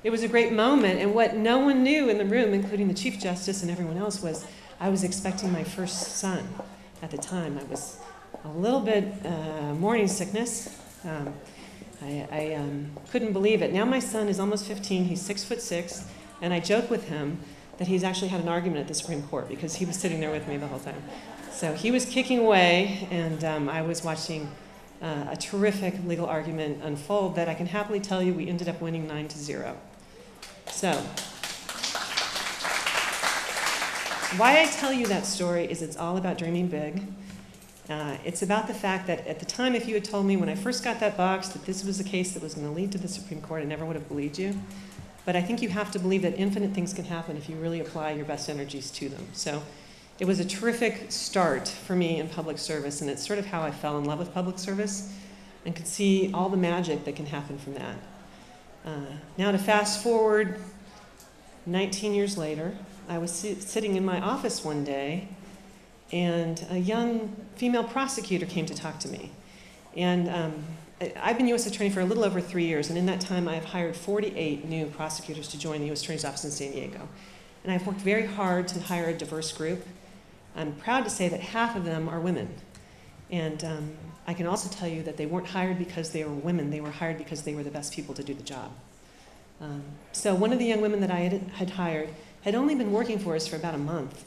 it was a great moment, and what no one knew in the room, including the Chief Justice and everyone else, was I was expecting my first son at the time. I was a little bit morning sickness. I couldn't believe it. Now my son is almost 15, he's 6'6", and I joke with him that he's actually had an argument at the Supreme Court because he was sitting there with me the whole time. So he was kicking away, and I was watching a terrific legal argument unfold that I can happily tell you we ended up winning 9-0. So, why I tell you that story is it's all about dreaming big. It's about the fact that at the time, if you had told me when I first got that box that this was a case that was going to lead to the Supreme Court, I never would have believed you. But I think you have to believe that infinite things can happen if you really apply your best energies to them. So it was a terrific start for me in public service, and it's sort of how I fell in love with public service and could see all the magic that can happen from that. Now to fast forward 19 years later, I was sitting in my office one day, and a young female prosecutor came to talk to me. And I've been U.S. Attorney for a little over 3 years, and in that time I've hired 48 new prosecutors to join the U.S. Attorney's Office in San Diego. And I've worked very hard to hire a diverse group. I'm proud to say that half of them are women. And I can also tell you that they weren't hired because they were women, they were hired because they were the best people to do the job. So one of the young women that I had hired had only been working for us for about a month.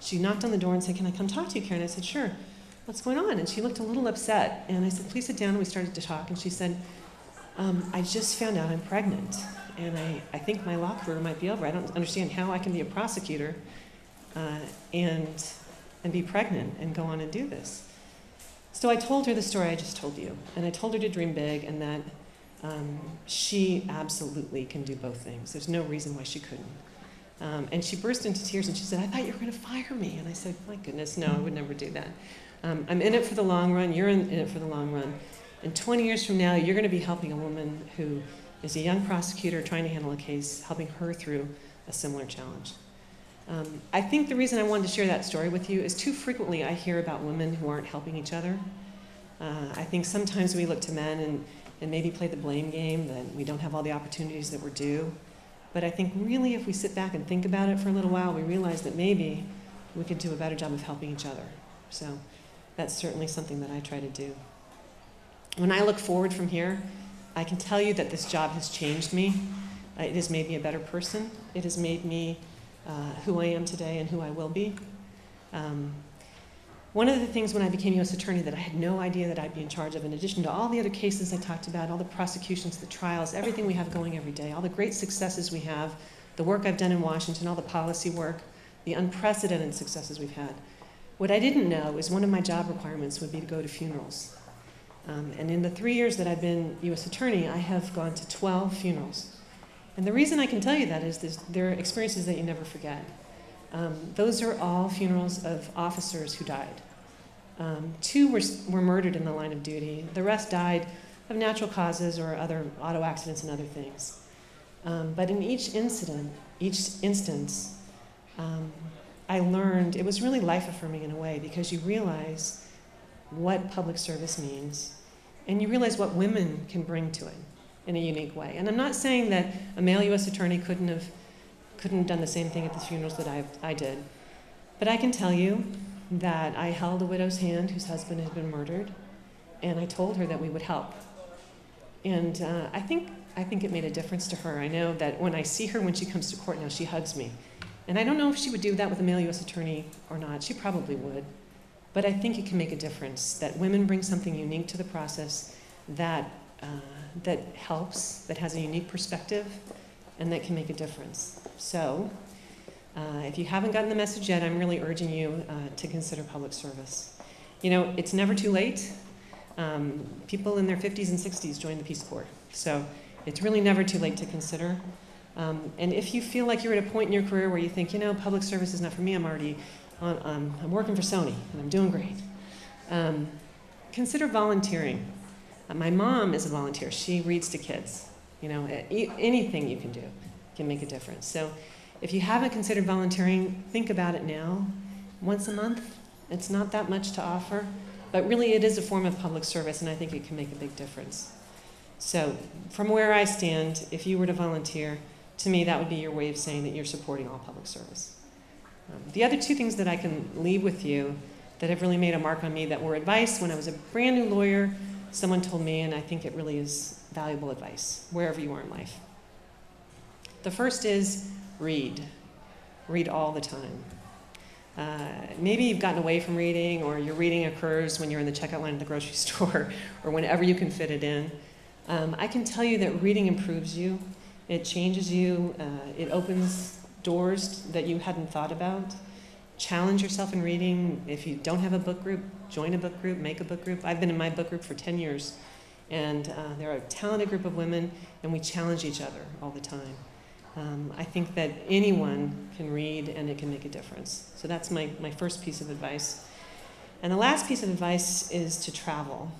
She knocked on the door and said, "Can I come talk to you, Karen?" I said, "Sure. What's going on?" And she looked a little upset. And I said, "Please sit down." And we started to talk. And she said, "I just found out I'm pregnant. And I think my law career might be over. I don't understand how I can be a prosecutor and be pregnant and go on and do this." So I told her the story I just told you. And I told her to dream big and that she absolutely can do both things. There's no reason why she couldn't. And she burst into tears and she said, "I thought you were going to fire me." And I said, "My goodness, no, I would never do that. I'm in it for the long run. You're in it for the long run. And 20 years from now, you're going to be helping a woman who is a young prosecutor trying to handle a case, helping her through a similar challenge." I think the reason I wanted to share that story with you is too frequently I hear about women who aren't helping each other. I think sometimes we look to men and maybe play the blame game, that we don't have all the opportunities that we're due. But I think really if we sit back and think about it for a little while, we realize that maybe we could do a better job of helping each other. So that's certainly something that I try to do. When I look forward from here, I can tell you that this job has changed me. It has made me a better person. It has made me who I am today and who I will be. One of the things when I became U.S. Attorney that I had no idea that I'd be in charge of, in addition to all the other cases I talked about, all the prosecutions, the trials, everything we have going every day, all the great successes we have, the work I've done in Washington, all the policy work, the unprecedented successes we've had. What I didn't know is one of my job requirements would be to go to funerals. And in the 3 years that I've been U.S. Attorney, I have gone to 12 funerals. And the reason I can tell you that is there are experiences that you never forget. Those are all funerals of officers who died. 2 were murdered in the line of duty. The rest died of natural causes or other auto accidents and other things. But in each instance, I learned, it was really life-affirming in a way, because you realize what public service means, and you realize what women can bring to it in a unique way. And I'm not saying that a male U.S. attorney couldn't have done the same thing at the funerals that I did. But I can tell you that I held a widow's hand whose husband had been murdered, and I told her that we would help. And I think it made a difference to her. I know that when I see her when she comes to court now, she hugs me. And I don't know if she would do that with a male U.S. attorney or not. She probably would. But I think it can make a difference, that women bring something unique to the process that helps, that has a unique perspective, and that can make a difference. So if you haven't gotten the message yet, I'm really urging you to consider public service. You know, it's never too late. People in their 50s and 60s join the Peace Corps. So it's really never too late to consider. And if you feel like you're at a point in your career where you think, you know, public service is not for me, I'm working for Sony and I'm doing great. Consider volunteering. My mom is a volunteer. She reads to kids. You know, anything you can do can make a difference. So if you haven't considered volunteering, think about it now. Once a month, it's not that much to offer, but really it is a form of public service, and I think it can make a big difference. So from where I stand, if you were to volunteer, To me, that would be your way of saying that you're supporting all public service. The other two things that I can leave with you that have really made a mark on me that were advice when I was a brand new lawyer, someone told me, and I think it really is valuable advice, wherever you are in life. The first is read. Read all the time. Maybe you've gotten away from reading, or your reading occurs when you're in the checkout line at the grocery store, or whenever you can fit it in. I can tell you that reading improves you. It changes you. It opens doors that you hadn't thought about. Challenge yourself in reading. If you don't have a book group, join a book group, make a book group. I've been in my book group for 10 years, and they're a talented group of women, and we challenge each other all the time. I think that anyone can read, and it can make a difference. So that's my first piece of advice. And the last piece of advice is to travel.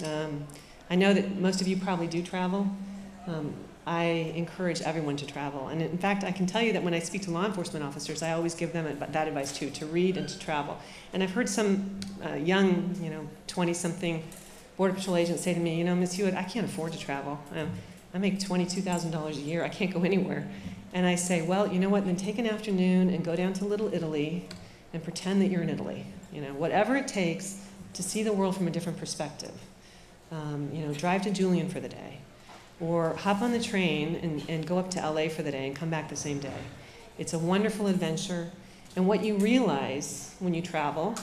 I know that most of you probably do travel. I encourage everyone to travel. And in fact, I can tell you that when I speak to law enforcement officers, I always give them that advice too, to read and to travel. And I've heard some young, 20-something Border Patrol agents say to me, Ms. Hewitt, I can't afford to travel. I make $22,000 a year. I can't go anywhere. And I say, well, you know what? Then take an afternoon and go down to Little Italy and pretend that you're in Italy. Whatever it takes to see the world from a different perspective. Drive to Julian for the day. Or hop on the train and go up to LA for the day and come back the same day. It's a wonderful adventure. And what you realize when you travel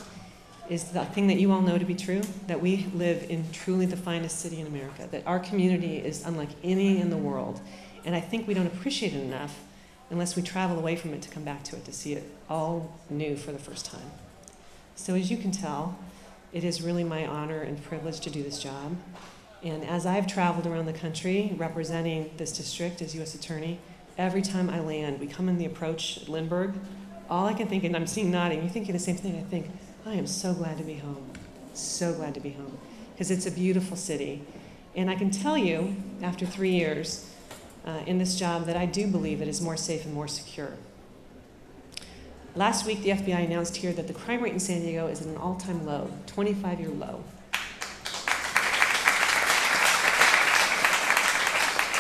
is the thing that you all know to be true, that we live in truly the finest city in America, that our community is unlike any in the world. And I think we don't appreciate it enough unless we travel away from it to come back to it, to see it all new for the first time. So as you can tell, it is really my honor and privilege to do this job. And as I've traveled around the country representing this district as U.S. Attorney, every time I land, we come in the approach at Lindbergh, all I can think, and I'm seeing nodding, you're thinking the same thing, I think, I am so glad to be home. So glad to be home. Because it's a beautiful city. And I can tell you, after 3 years in this job, that I do believe it is more safe and more secure. Last week, the FBI announced here that the crime rate in San Diego is at an all-time low, 25-year low.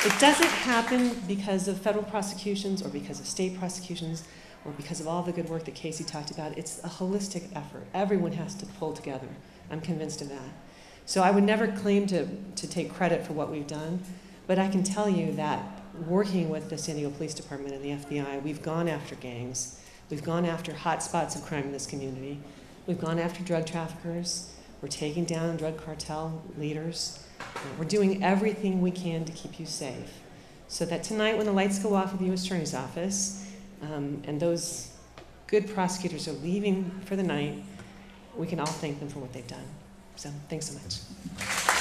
It doesn't happen because of federal prosecutions or because of state prosecutions or because of all the good work that Casey talked about. It's a holistic effort. Everyone has to pull together. I'm convinced of that. So I would never claim to take credit for what we've done, but I can tell you that working with the San Diego Police Department and the FBI, we've gone after gangs. We've gone after hot spots of crime in this community. We've gone after drug traffickers. We're taking down drug cartel leaders. We're doing everything we can to keep you safe, so that tonight when the lights go off at the U.S. Attorney's Office and those good prosecutors are leaving for the night, we can all thank them for what they've done. So thanks so much.